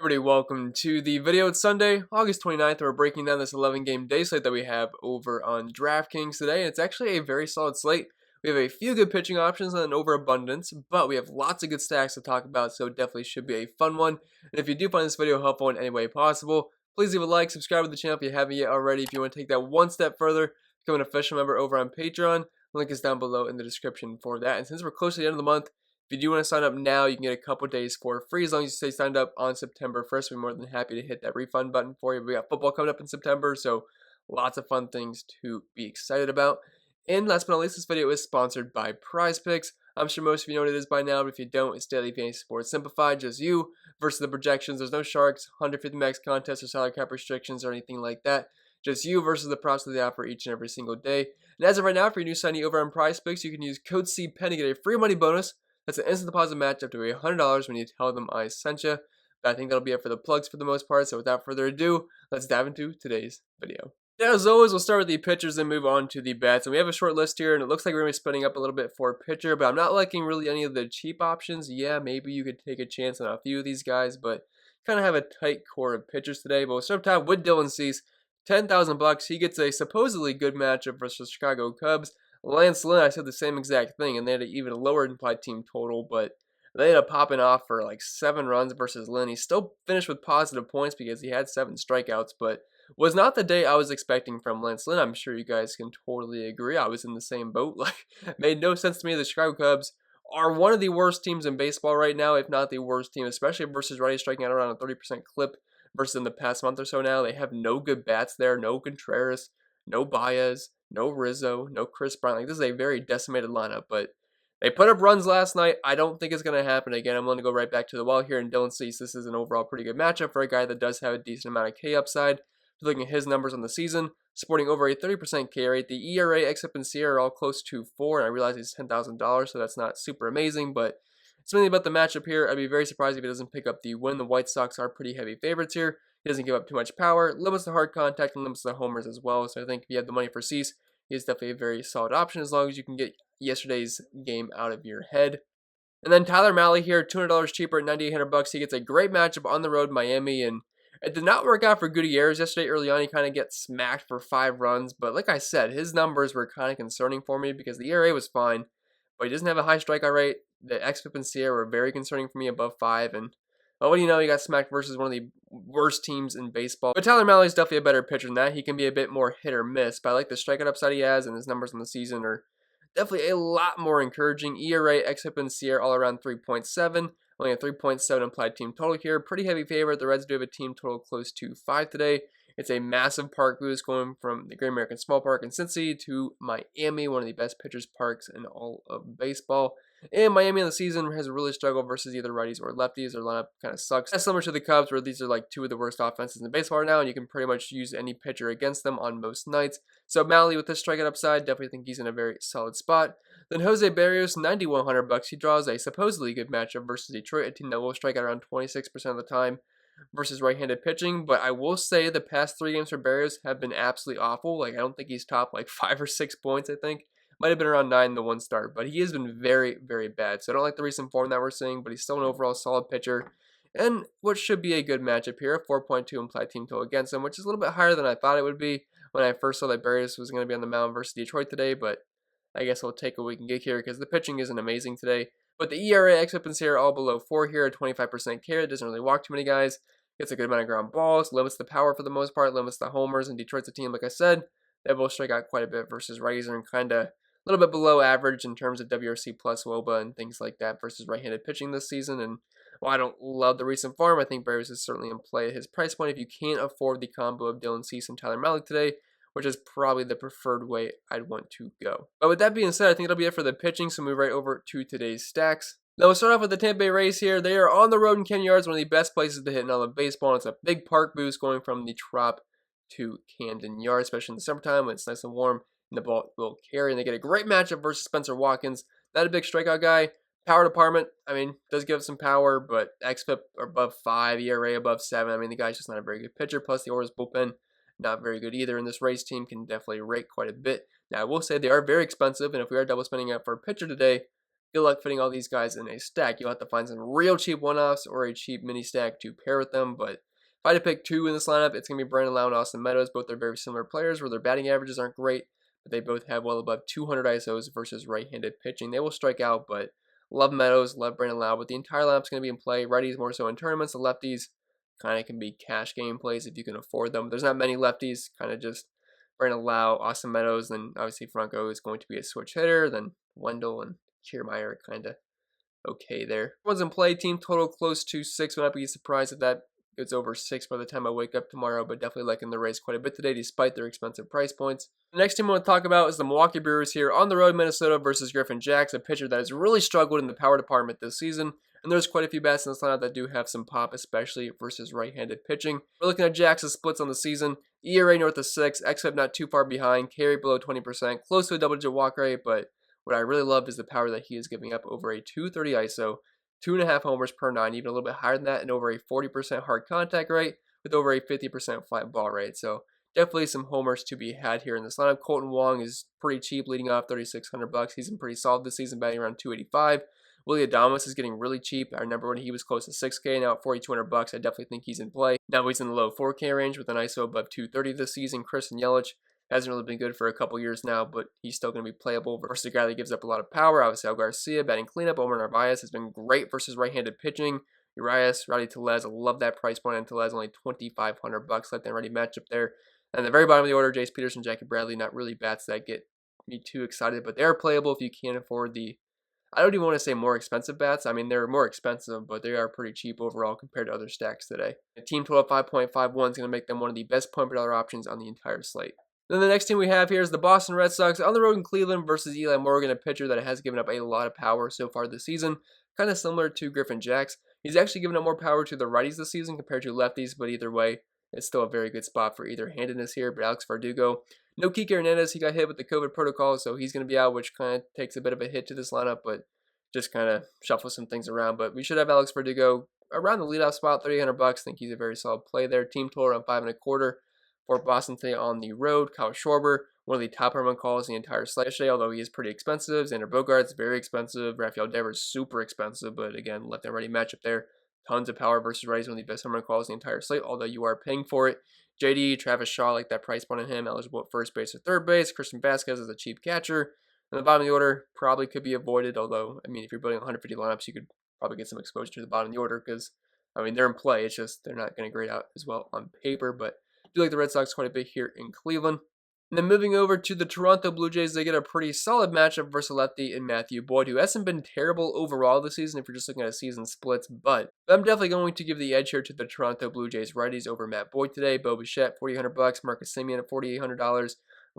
Everybody, welcome to the video. It's Sunday, August 29th. We're breaking down this 11-game day slate that we have over on DraftKings today. It's actually a very solid slate. We have a few good pitching options and an overabundance, but we have lots of good stacks to talk about, so it definitely should be a fun one. And if you do find this video helpful in any way possible, please leave a like, subscribe to the channel if you haven't yet already. If you want to take that one step further, become an official member over on Patreon. The link is down below in the description for that. And since we're close to the end of the month, if you do want to sign up now, you can get a couple days for free as long as you stay signed up on September 1st. We're more than happy to hit that refund button for you. We got football coming up in September, so lots of fun things to be excited about. And last but not least, this video is sponsored by Prize Picks. I'm sure most of you know what it is by now, but if you don't, it's daily fantasy sports simplified, just you versus the projections. There's no sharks, 150 max contests, or salary cap restrictions, or anything like that. Just you versus the props that they offer each and every single day. And as of right now, for your new signee over on Prize Picks, you can use code CPENN to get a free money bonus. That's an instant deposit match up to $100 when you tell them I sent you. But I think that'll be it for the plugs for the most part. So without further ado, let's dive into today's video. As always, we'll start with the pitchers and move on to the bats. And we have a short list here, and it looks like we're going to be splitting up a little bit for pitcher, but I'm not liking really any of the cheap options. Yeah, maybe you could take a chance on a few of these guys, but kind of have a tight core of pitchers today. But we'll start top with Dylan Cease. $10,000. He gets a supposedly good matchup versus the Chicago Cubs. Lance Lynn, I said the same exact thing, and they had an even lower implied team total, but they ended up popping off for like 7 runs versus Lynn. He still finished with positive points because he had 7 strikeouts, but was not the day I was expecting from Lance Lynn. I'm sure you guys can totally agree. I was in the same boat. Like, it made no sense to me. The Chicago Cubs are one of the worst teams in baseball right now, if not the worst team, especially versus righties, striking out around a 30% clip versus in the past month or so now. They have no good bats there, no Contreras, no Baez, no Rizzo, no Chris Bryant. Like, this is a very decimated lineup, but they put up runs last night. I don't think it's going to happen again. I'm going to go right back to the well here. And Dylan Cease, this is an overall pretty good matchup for a guy that does have a decent amount of K upside. Looking at his numbers on the season, sporting over a 30% K rate. The ERA, except in Sierra, are all close to 4, and I realize he's $10,000, so that's not super amazing, but it's mainly about the matchup here. I'd be very surprised if he doesn't pick up the win. The White Sox are pretty heavy favorites here. He doesn't give up too much power, limits the hard contact, and limits the homers as well. So I think if you have the money for Cease, he is definitely a very solid option as long as you can get yesterday's game out of your head. And then Tyler Mahle here, $200 cheaper at $9,800. He gets a great matchup on the road, Miami, and it did not work out for Gutierrez yesterday. Early on, he kind of gets smacked for 5 runs, but like I said, his numbers were kind of concerning for me because the ERA was fine, but he doesn't have a high strikeout rate. The xFIP and Sierra were very concerning for me, above 5, and what do you know, he got smacked versus one of the worst teams in baseball. But Tyler Mahle is definitely a better pitcher than that. He can be a bit more hit or miss, but I like the strikeout upside he has, and his numbers on the season are definitely a lot more encouraging. ERA, xFIP, and Sierra all around 3.7. Only a 3.7 implied team total here. Pretty heavy favorite. The Reds do have a team total close to 5 today. It's a massive park boost going from the Great American Small Park in Cincy to Miami, one of the best pitchers parks in all of baseball. And Miami in the season has really struggled versus either righties or lefties. Their lineup kind of sucks. That's similar to the Cubs, where these are like 2 of the worst offenses in baseball right now, and you can pretty much use any pitcher against them on most nights. So Mahle with this strikeout upside, definitely think he's in a very solid spot. Then Jose Barrios, $9,100. He draws a supposedly good matchup versus Detroit, a team that will strike out around 26% of the time versus right-handed pitching. But I will say the past 3 games for Barrios have been absolutely awful. Like, I don't think he's topped like 5 or 6 points, I think. Might have been around 9 in the one start, but he has been very, very bad. So I don't like the recent form that we're seeing, but he's still an overall solid pitcher. And what should be a good matchup here, a 4.2 implied team total against him, which is a little bit higher than I thought it would be when I first saw that Barrios was going to be on the mound versus Detroit today, but I guess we'll take what we can get here because the pitching isn't amazing today. But the ERA, xFIP, and Sierra all below 4 here, a 25% carry. Doesn't really walk too many guys. Gets a good amount of ground balls, limits the power for the most part, limits the homers, and Detroit's a team, like I said, they both strike out quite a bit versus righties are kind of a little bit below average in terms of WRC plus WOBA and things like that versus right-handed pitching this season. And while I don't love the recent form, I think Barrios is certainly in play at his price point if you can't afford the combo of Dylan Cease and Tyler Mahle today, which is probably the preferred way I'd want to go. But with that being said, I think that'll be it for the pitching, so move right over to today's stacks. Now we'll start off with the Tampa Bay Rays here. They are on the road in Camden Yards, one of the best places to hit in all of baseball, and it's a big park boost going from the Trop to Camden Yards, especially in the summertime when it's nice and warm and the ball will carry, and they get a great matchup versus Spencer Watkins. Not a big strikeout guy. Power department, I mean, does give some power, but xFIP above 5, ERA above 7. I mean, the guy's just not a very good pitcher, plus the Orioles bullpen not very good either, and this Rays team can definitely rake quite a bit. Now, I will say they are very expensive, and if we are double spending out for a pitcher today, good luck fitting all these guys in a stack. You'll have to find some real cheap one-offs or a cheap mini stack to pair with them, but if I had to pick two in this lineup, it's going to be Brandon Lowe and Austin Meadows. Both are very similar players where their batting averages aren't great, but they both have well above 200 ISOs versus right-handed pitching. They will strike out, but love Meadows, love Brandon Lowe, but the entire lineup's going to be in play. Righties more so in tournaments. The lefties kind of can be cash game plays if you can afford them. There's not many lefties, kind of just Brandon Lowe, Austin Meadows, then obviously Franco is going to be a switch hitter, then Wendell and Kiermaier kind of okay there. Everyone's in play. Team total close to 6. Would not be surprised if that goes over 6 by the time I wake up tomorrow, but definitely liking the race quite a bit today despite their expensive price points. The next team I want to talk about is the Milwaukee Brewers here on the road, Minnesota versus Griffin Jax, a pitcher that has really struggled in the power department this season. And there's quite a few bats in this lineup that do have some pop, especially versus right-handed pitching. We're looking at Jax's splits on the season. ERA north of 6, xFIP not too far behind, carry below 20%, close to a double-digit walk rate, but what I really love is the power that he is giving up over a 230 ISO, 2.5 homers per 9, even a little bit higher than that, and over a 40% hard contact rate with over a 50% flat ball rate. So definitely some homers to be had here in this lineup. Colton Wong is pretty cheap, leading off $3,600. He's been pretty solid this season, batting around 285. Willie Adames is getting really cheap. I remember when he was close to 6K, now at $4,200. I definitely think he's in play. Now he's in the low 4K range with an ISO above 230 this season. Christian Yelich hasn't really been good for a couple years now, but he's still going to be playable versus a guy that gives up a lot of power. Obviously, Al Garcia, batting cleanup. Omar Narvaez has been great versus right-handed pitching. Urias, Rowdy Tellez, I love that price point on Tellez, only $2,500. Let them ready matchup there. And at the very bottom of the order, Jace Peterson, Jackie Bradley, not really bats that get me too excited, but they're playable if you can't afford the, I don't even want to say more expensive bats. I mean, they're more expensive, but they are pretty cheap overall compared to other stacks today. A team total of 5.51 is going to make them one of the best point per dollar options on the entire slate. Then the next team we have here is the Boston Red Sox on the road in Cleveland versus Eli Morgan, a pitcher that has given up a lot of power so far this season, kind of similar to Griffin Jax. He's actually given up more power to the righties this season compared to lefties, but either way, it's still a very good spot for either handedness here. But Alex Verdugo, no Kike Hernandez, he got hit with the COVID protocol, so he's going to be out, which kind of takes a bit of a hit to this lineup, but just kind of shuffle some things around. But we should have Alex Verdugo around the leadoff spot, $3,800. I think he's a very solid play there. Team total around 5.25 for Boston today on the road. Kyle Schwarber, one of the top home run calls in the entire slate yesterday, although he is pretty expensive. Xander Bogaerts, very expensive. Rafael Devers, super expensive, but again, left and righty matchup there. Tons of power versus righties, one of the best home run calls in the entire slate, although you are paying for it. JD, Travis Shaw, like that price point on him, eligible at first base or third base. Christian Vasquez is a cheap catcher. And the bottom of the order probably could be avoided, although, I mean, if you're building 150 lineups, you could probably get some exposure to the bottom of the order because, I mean, they're in play. It's just they're not going to grade out as well on paper, but I do like the Red Sox quite a bit here in Cleveland. And then moving over to the Toronto Blue Jays, they get a pretty solid matchup versus lefty in Matthew Boyd, who hasn't been terrible overall this season if you're just looking at season splits, but I'm definitely going to give the edge here to the Toronto Blue Jays righties over Matt Boyd today. Bo Bichette, $4,800, Marcus Semien at $4,800.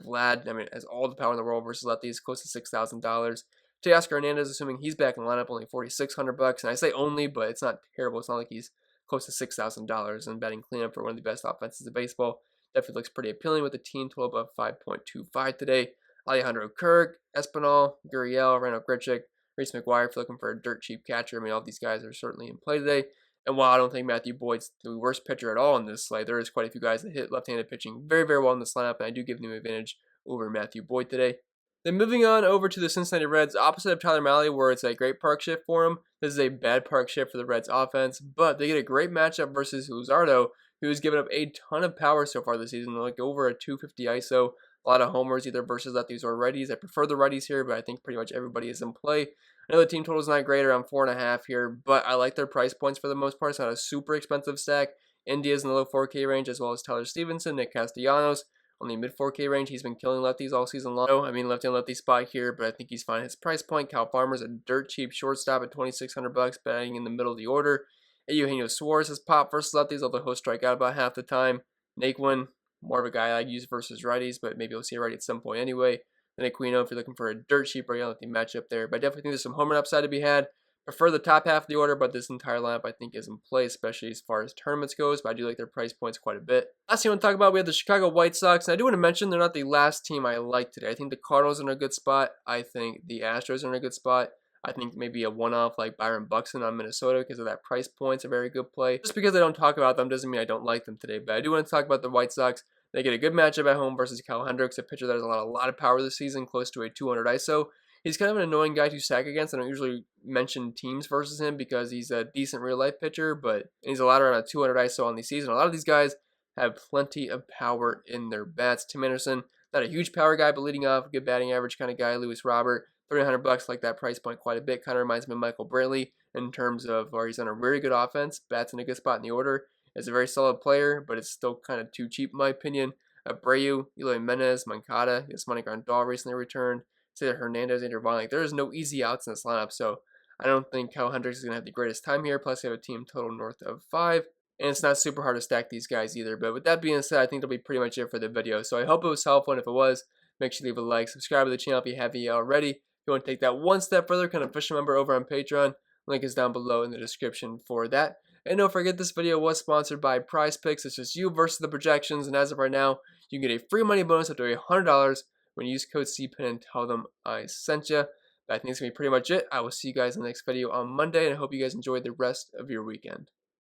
Vlad, I mean, has all the power in the world versus lefties, close to $6,000. Teoscar Hernandez, assuming he's back in the lineup, only $4,600. And I say only, but it's not terrible. It's not like he's close to $6,000 and batting cleanup for one of the best offenses in baseball. Definitely looks pretty appealing with the team total above 5.25 today. Alejandro Kirk, Espinal, Gurriel, Randall Grichuk, Reese McGuire if you're looking for a dirt cheap catcher. I mean, all these guys are certainly in play today. And while I don't think Matthew Boyd's the worst pitcher at all in this slate, there is quite a few guys that hit left-handed pitching very, very well in this lineup, and I do give them an advantage over Matthew Boyd today. Then moving on over to the Cincinnati Reds, opposite of Tyler Mahle, where it's a great park shift for him. This is a bad park shift for the Reds offense, but they get a great matchup versus Luzardo, who's given up a ton of power so far this season, like over a 250 ISO, a lot of homers either versus lefties or righties. I prefer the righties here, but I think pretty much everybody is in play. I know the team total is not great, around 4.5 here, but I like their price points for the most part. It's not a super expensive stack. India's in the low 4K range, as well as Tyler Stevenson, Nick Castellanos on the mid 4K range. He's been killing lefties all season long. I mean, lefty on lefty spot here, but I think he's fine at his price point. Cal Farmer's a dirt cheap shortstop at $2,600, batting in the middle of the order. Eugenio Suarez has popped versus lefties, although he'll strike out about half the time. Naquin, more of a guy I use versus righties, but maybe we'll see a righty at some point anyway. Then Aquino, if you're looking for a dirt cheap right lefty matchup there. But I definitely think there's some home run upside to be had. Prefer the top half of the order, but this entire lineup I think is in play, especially as far as tournaments goes, but I do like their price points quite a bit. Last thing I want to talk about, we have the Chicago White Sox, and I do want to mention they're not the last team I like today. I think the Cardinals are in a good spot. I think the Astros are in a good spot. I think maybe a one-off like Byron Buxton on Minnesota because of that price point's a very good play. Just because I don't talk about them doesn't mean I don't like them today, but I do want to talk about the White Sox. They get a good matchup at home versus Cal Hendricks, a pitcher that has a lot of power this season, close to a 200 ISO. He's kind of an annoying guy to sack against. I don't usually mention teams versus him because he's a decent real life pitcher, but he's allowed around a 200 ISO on the season. A lot of these guys have plenty of power in their bats. Tim Anderson, not a huge power guy, but leading off, good batting average kind of guy. Lewis Robert, $300, like that price point quite a bit. Kind of reminds me of Michael Brantley in terms of where he's on a very good offense, bats in a good spot in the order. Is a very solid player, but it's still kind of too cheap in my opinion. Abreu, Eloy Jimenez, Moncada, Yasmani Grandal recently returned. Say Hernandez, Andrew Vaughn. Like, there is no easy outs in this lineup, so I don't think Kyle Hendricks is going to have the greatest time here. Plus, they have a team total north of 5. And it's not super hard to stack these guys either. But with that being said, I think that'll be pretty much it for the video. So I hope it was helpful, and if it was, make sure you leave a like. Subscribe to the channel if you haven't yet already. If you want to take that one step further, become an official member over on Patreon. Link is down below in the description for that. And don't forget, this video was sponsored by Prize Picks. It's just you versus the projections. And as of right now, you can get a free money bonus up to $100 when you use code CPEN and tell them I sent you. But I think that's going to be pretty much it. I will see you guys in the next video on Monday, and I hope you guys enjoy the rest of your weekend.